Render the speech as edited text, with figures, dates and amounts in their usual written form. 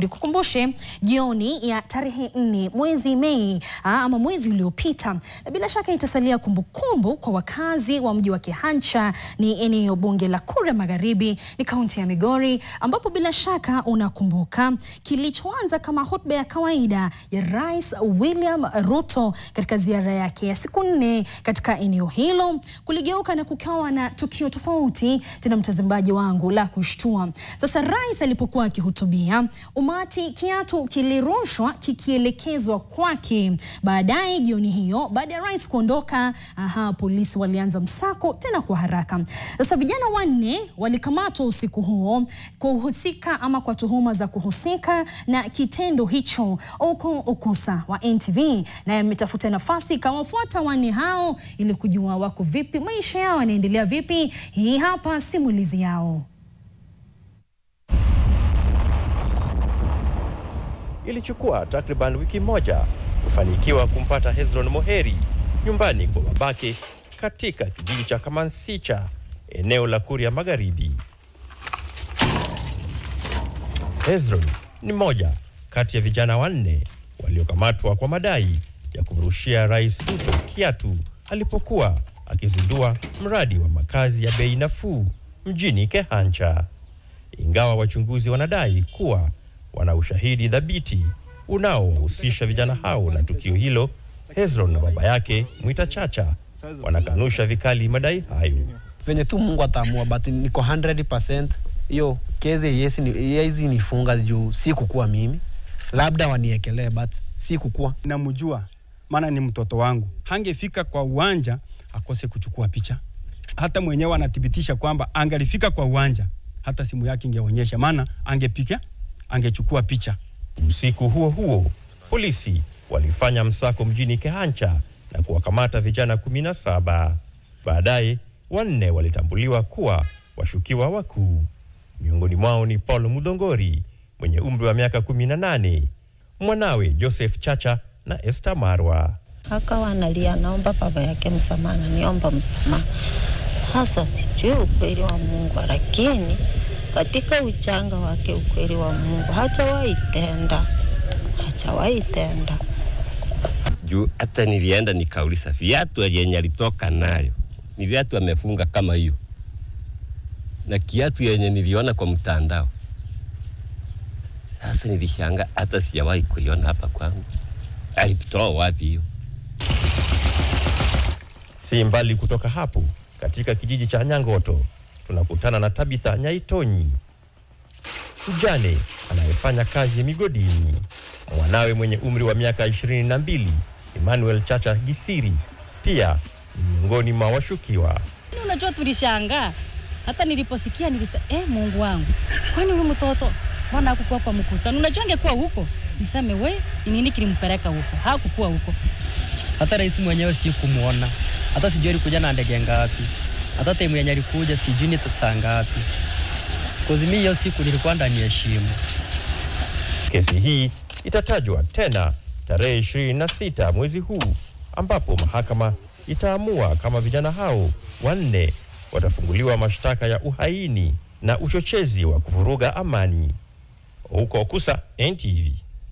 Nikukumbushe jioni ya tarehe 4 mwezi Mei ama mwezi uliopita, na bila shaka itasalia kumbukumbu kwa wakazi wa mji wa Kehancha. Ni eneo bunge la Kuria Magharibi, ni kaunti ya Migori, ambapo bila shaka unakumbuka kilichoanza kama hotuba ya kawaida ya Rais William Ruto katika ziara yake ya siku 4 katika eneo hilo kuligeuka na kukawa na tukio tofauti, tena mtazamaji wangu, la kushtua. Sasa rais alipokuwa akihutubia umati, kiatu kilirushwa kikielekezwa kwake. Baadaye jioni hiyo, baada ya rais kuondoka, polisi walianza msako tena kwa haraka. Sasa vijana 4 walikamatwa usiku huo kuhusika ama kwa tuhuma za kuhusika na kitendo hicho. Okusa wa NTV na ametafuta nafasi kawafuata 4 hao ili kujua wako vipi, maisha yao yanaendelea vipi. Hii hapa simulizi yao. Ilichukua takriban wiki moja kufanikiwa kumpata Hezron Moheri nyumbani kwa babake katika kijiji cha Kamansicha, eneo la Kuria Magharibi. Hezron ni moja kati ya vijana 4 waliokamatwa kwa madai ya kumrushia Rais Ruto kiatu alipokuwa akizindua mradi wa makazi ya bei nafuu mjini Kehancha. Ingawa wachunguzi wanadai kuwa wana ushahidi dhabiti unaohusisha vijana hao na tukio hilo, Hezron na baba yake Mwita Chacha wanakanusha vikali madai hayo. Venye tu Mungu ataamua, but niko 100% hiyo kesi yezi nifunga juu si kukua mimi. Labda waniekelee but si kukua. Namjua maana ni mtoto wangu. Hangefika kwa uwanja akose kuchukua picha. Hata mwenyewe anathibitisha kwamba angalifika kwa uwanja hata simu yake ingeonyesha, maana angechukua picha. Usiku huo huo, polisi walifanya msako mjini Kehancha na kuwakamata vijana 17. Baadaye 4 walitambuliwa kuwa washukiwa wakuu. Miongoni mwao ni Paul Mudhongori mwenye umri wa miaka 18, mwanawe Joseph Chacha na Esther Marwa. Akawa analia, naomba baba yake msamaha, niomba msamaha. Hasa sijui ukweli wa Mungu, lakini katika uchanga wake ukweli wa Mungu hajawahi tenda. Juu hata nilienda nikauliza viatu yenye alitoka nayo ni viatu amefunga kama hiyo, na kiatu yenye niliona kwa mtandao. Sasa nilishanga hata sijawahi kuiona hapa kwangu. Alitoa wapi hiyo? Si mbali kutoka hapo, katika kijiji cha Nyangoto, tunakutana na Tabitha Nyaitonyi, mjane anayefanya kazi migodini. Mwanawe mwenye umri wa miaka 22, Emmanuel Chacha Gisiri, pia ni miongoni mwa washukiwa. Unajua tulishangaa, hata niliposikia nilisema Mungu wangu, kwani huyu mtoto mbona hakukuwa kwa mkutano? Unajua angekuwa huko niseme ni nini kilimpeleka huko? Hakukuwa huko. Hata rais mwenyewe si kumuona, hata sijui alikuja na ndege ngapi, hata timu yenye alikuja sijui ni saa ngapi. Mimi hiyo siku nilikuwa ndani ya shimo. Kesi hii itatajwa tena tarehe 26 mwezi huu, ambapo mahakama itaamua kama vijana hao 4 watafunguliwa mashtaka ya uhaini na uchochezi wa kuvuruga amani. Huko Okusa, NTV.